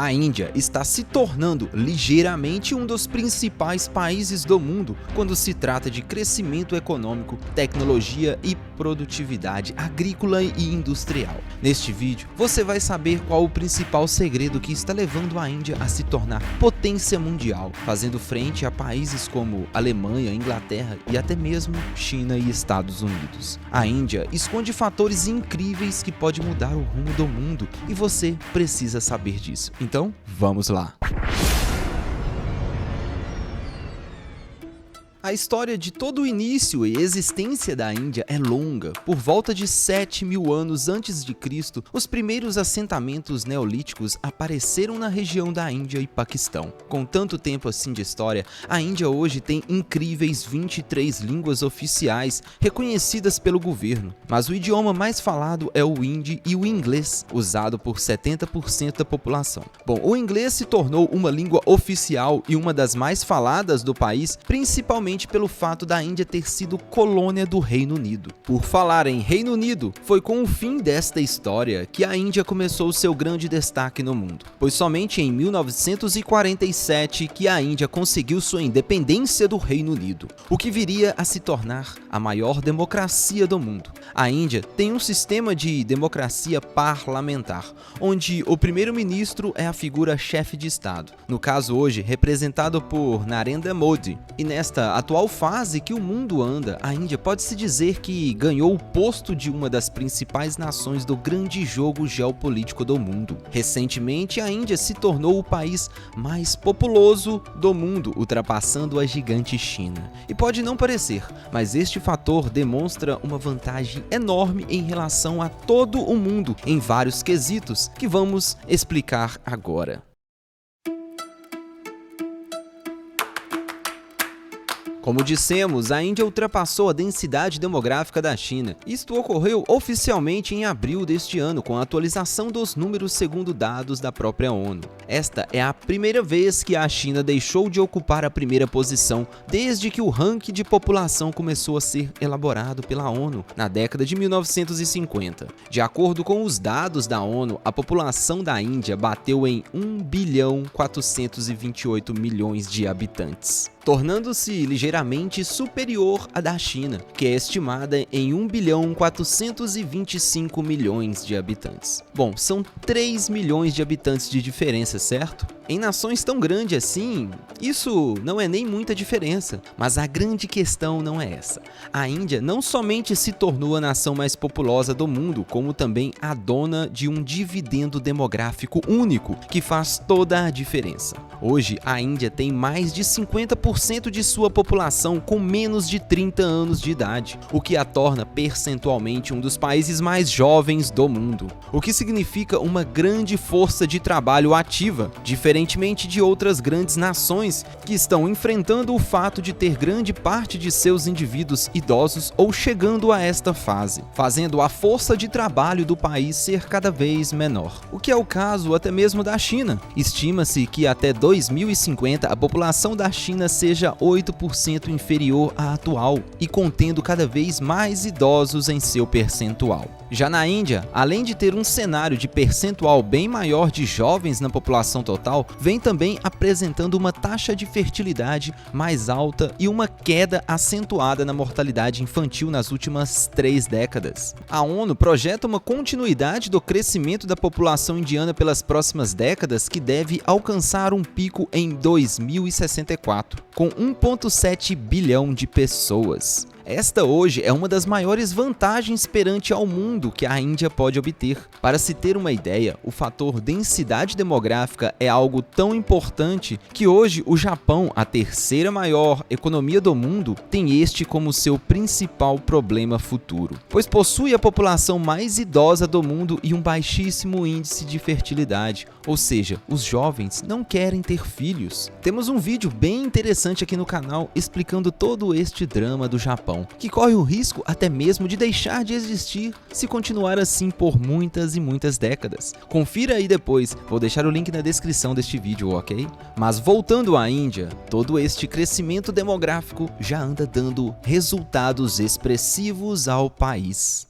A Índia está se tornando ligeiramente um dos principais países do mundo quando se trata de crescimento econômico, tecnologia e produtividade agrícola e industrial. Neste vídeo, você vai saber qual o principal segredo que está levando a Índia a se tornar potência mundial, fazendo frente a países como Alemanha, Inglaterra e até mesmo China e Estados Unidos. A Índia esconde fatores incríveis que podem mudar o rumo do mundo e você precisa saber disso. Então, vamos lá! A história de todo o início e existência da Índia é longa. Por volta de 7.000 anos antes de Cristo, os primeiros assentamentos neolíticos apareceram na região da Índia e Paquistão. Com tanto tempo assim de história, a Índia hoje tem incríveis 23 línguas oficiais reconhecidas pelo governo, mas o idioma mais falado é o hindi e o inglês, usado por 70% da população. Bom, o inglês se tornou uma língua oficial e uma das mais faladas do país, principalmente pelo fato da Índia ter sido colônia do Reino Unido. Por falar em Reino Unido, foi com o fim desta história que a Índia começou seu grande destaque no mundo, pois somente em 1947 que a Índia conseguiu sua independência do Reino Unido, o que viria a se tornar a maior democracia do mundo. A Índia tem um sistema de democracia parlamentar, onde o primeiro-ministro é a figura chefe de Estado, no caso hoje representado por Narendra Modi, e nesta atual fase que o mundo anda, a Índia pode-se dizer que ganhou o posto de uma das principais nações do grande jogo geopolítico do mundo. Recentemente, a Índia se tornou o país mais populoso do mundo, ultrapassando a gigante China. E pode não parecer, mas este fator demonstra uma vantagem enorme em relação a todo o mundo em vários quesitos que vamos explicar agora. Como dissemos, a Índia ultrapassou a densidade demográfica da China. Isto ocorreu oficialmente em abril deste ano, com a atualização dos números segundo dados da própria ONU. Esta é a primeira vez que a China deixou de ocupar a primeira posição desde que o ranking de população começou a ser elaborado pela ONU na década de 1950. De acordo com os dados da ONU, a população da Índia bateu em 1.428 bilhões de habitantes, tornando-se ligeiramente superior à da China, que é estimada em 1.425 bilhões de habitantes. Bom, são 3 milhões de habitantes de diferença, certo? Em nações tão grandes assim, isso não é nem muita diferença, mas a grande questão não é essa. A Índia não somente se tornou a nação mais populosa do mundo, como também a dona de um dividendo demográfico único, que faz toda a diferença. Hoje, a Índia tem mais de 50% de sua população com menos de 30 anos de idade, o que a torna percentualmente um dos países mais jovens do mundo, o que significa uma grande força de trabalho ativa, diferentemente de outras grandes nações que estão enfrentando o fato de ter grande parte de seus indivíduos idosos ou chegando a esta fase, fazendo a força de trabalho do país ser cada vez menor, o que é o caso até mesmo da China. Estima-se que até 2050 a população da China seja 8% inferior à atual e contendo cada vez mais idosos em seu percentual. Já na Índia, além de ter um cenário de percentual bem maior de jovens na população total, vem também apresentando uma taxa de fertilidade mais alta e uma queda acentuada na mortalidade infantil nas últimas 3 décadas. A ONU projeta uma continuidade do crescimento da população indiana pelas próximas décadas que deve alcançar um pico em 2064, com 1,7 bilhão de pessoas. Esta hoje é uma das maiores vantagens perante ao mundo que a Índia pode obter. Para se ter uma ideia, o fator densidade demográfica é algo tão importante que hoje o Japão, a terceira maior economia do mundo, tem este como seu principal problema futuro, pois possui a população mais idosa do mundo e um baixíssimo índice de fertilidade, ou seja, os jovens não querem ter filhos. Temos um vídeo bem interessante aqui no canal explicando todo este drama do Japão, que corre o risco até mesmo de deixar de existir se continuar assim por muitas e muitas décadas. Confira aí depois, vou deixar o link na descrição deste vídeo, ok? Mas voltando à Índia, todo este crescimento demográfico já anda dando resultados expressivos ao país.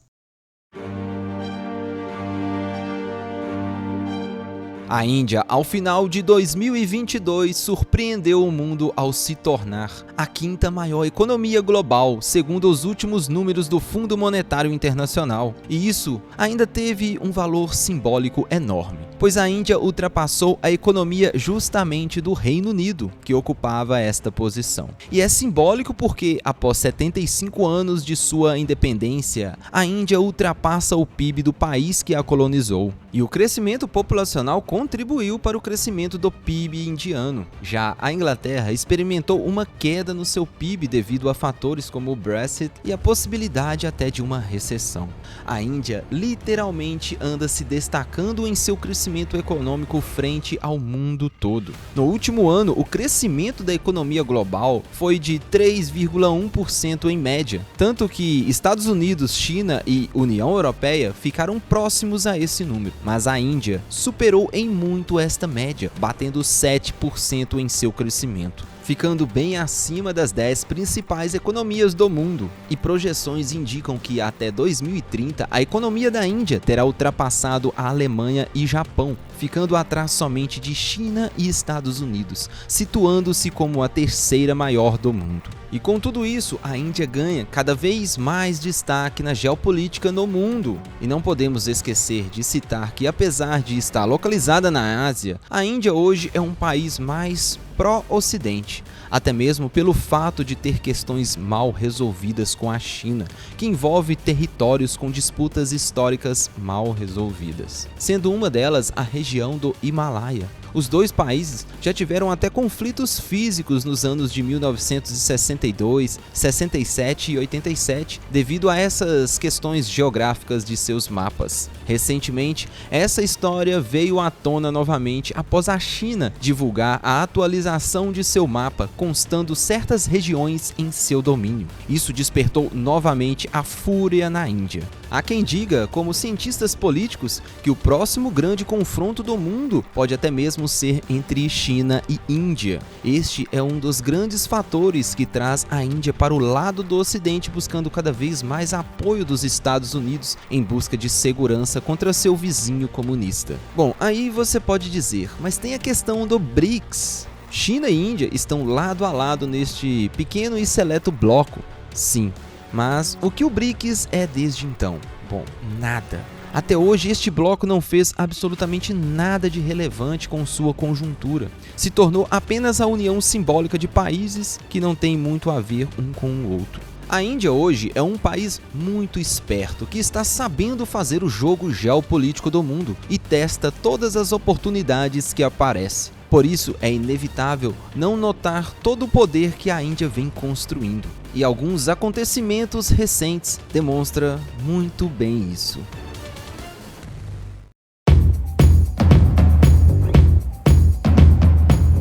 A Índia, ao final de 2022, surpreendeu o mundo ao se tornar a quinta maior economia global, segundo os últimos números do Fundo Monetário Internacional. E isso ainda teve um valor simbólico enorme, pois a Índia ultrapassou a economia justamente do Reino Unido, que ocupava esta posição. E é simbólico porque, após 75 anos de sua independência, a Índia ultrapassa o PIB do país que a colonizou. E o crescimento populacional contribuiu para o crescimento do PIB indiano. Já a Inglaterra experimentou uma queda no seu PIB devido a fatores como o Brexit e a possibilidade até de uma recessão. A Índia literalmente anda se destacando em seu crescimento econômico frente ao mundo todo. No último ano, o crescimento da economia global foi de 3,1% em média, tanto que Estados Unidos, China e União Europeia ficaram próximos a esse número. Mas a Índia superou em muito esta média, batendo 7% em seu crescimento, ficando bem acima das 10 principais economias do mundo. E projeções indicam que até 2030 a economia da Índia terá ultrapassado a Alemanha e Japão, ficando atrás somente de China e Estados Unidos, situando-se como a terceira maior do mundo. E com tudo isso, a Índia ganha cada vez mais destaque na geopolítica no mundo. E não podemos esquecer de citar que, apesar de estar localizada na Ásia, a Índia hoje é um país mais pró-Ocidente, até mesmo pelo fato de ter questões mal resolvidas com a China, que envolve territórios com disputas históricas mal resolvidas, sendo uma delas a região do Himalaia. Os dois países já tiveram até conflitos físicos nos anos de 1962, 67 e 87, devido a essas questões geográficas de seus mapas. Recentemente, essa história veio à tona novamente após a China divulgar a atualização de seu mapa, constando certas regiões em seu domínio. Isso despertou novamente a fúria na Índia. Há quem diga, como cientistas políticos, que o próximo grande confronto do mundo pode até mesmo ser entre China e Índia. Este é um dos grandes fatores que traz a Índia para o lado do Ocidente, buscando cada vez mais apoio dos Estados Unidos em busca de segurança contra seu vizinho comunista. Bom, aí você pode dizer, mas tem a questão do BRICS. China e Índia estão lado a lado neste pequeno e seleto bloco. Sim, mas o que o BRICS é desde então? Bom, nada. Até hoje, este bloco não fez absolutamente nada de relevante com sua conjuntura. Se tornou apenas a união simbólica de países que não tem muito a ver um com o outro. A Índia hoje é um país muito esperto que está sabendo fazer o jogo geopolítico do mundo e testa todas as oportunidades que aparecem. Por isso, é inevitável não notar todo o poder que a Índia vem construindo. E alguns acontecimentos recentes demonstram muito bem isso.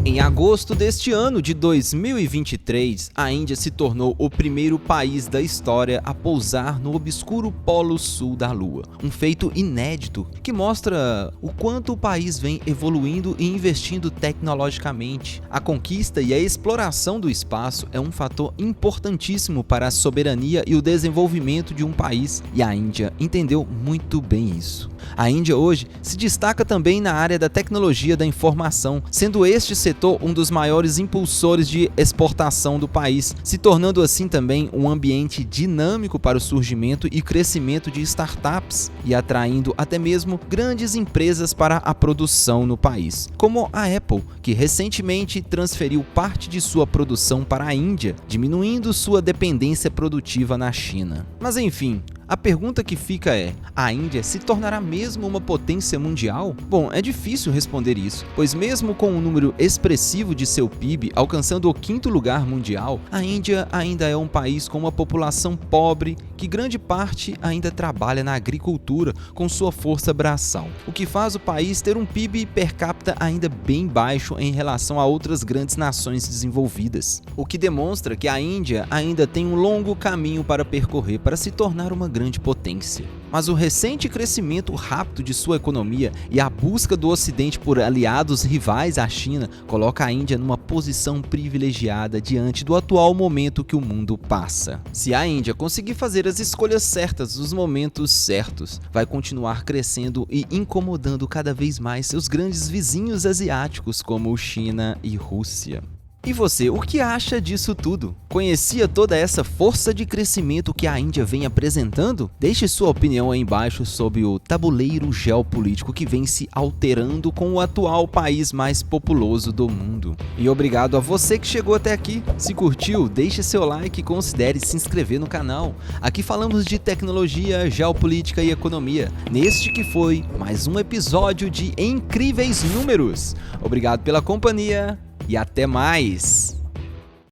Em agosto deste ano de 2023, a Índia se tornou o primeiro país da história a pousar no obscuro polo sul da Lua. Um feito inédito que mostra o quanto o país vem evoluindo e investindo tecnologicamente. A conquista e a exploração do espaço é um fator importantíssimo para a soberania e o desenvolvimento de um país, e a Índia entendeu muito bem isso. A Índia hoje se destaca também na área da tecnologia da informação, sendo este setor um dos maiores impulsores de exportação do país, se tornando assim também um ambiente dinâmico para o surgimento e crescimento de startups e atraindo até mesmo grandes empresas para a produção no país, como a Apple, que recentemente transferiu parte de sua produção para a Índia, diminuindo sua dependência produtiva na China. Mas enfim, a pergunta que fica é: a Índia se tornará mesmo uma potência mundial? Bom, é difícil responder isso, pois mesmo com um número expressivo de seu PIB alcançando o 5º lugar mundial, a Índia ainda é um país com uma população pobre que grande parte ainda trabalha na agricultura com sua força braçal, o que faz o país ter um PIB per capita ainda bem baixo em relação a outras grandes nações desenvolvidas, o que demonstra que a Índia ainda tem um longo caminho para percorrer para se tornar uma grande grande potência. Mas o recente crescimento rápido de sua economia e a busca do Ocidente por aliados rivais à China coloca a Índia numa posição privilegiada diante do atual momento que o mundo passa. Se a Índia conseguir fazer as escolhas certas nos momentos certos, vai continuar crescendo e incomodando cada vez mais seus grandes vizinhos asiáticos como China e Rússia. E você, o que acha disso tudo? Conhecia toda essa força de crescimento que a Índia vem apresentando? Deixe sua opinião aí embaixo sobre o tabuleiro geopolítico que vem se alterando com o atual país mais populoso do mundo. E obrigado a você que chegou até aqui. Se curtiu, deixe seu like e considere se inscrever no canal. Aqui falamos de tecnologia, geopolítica e economia, neste que foi mais um episódio de Incríveis Números. Obrigado pela companhia. E até mais!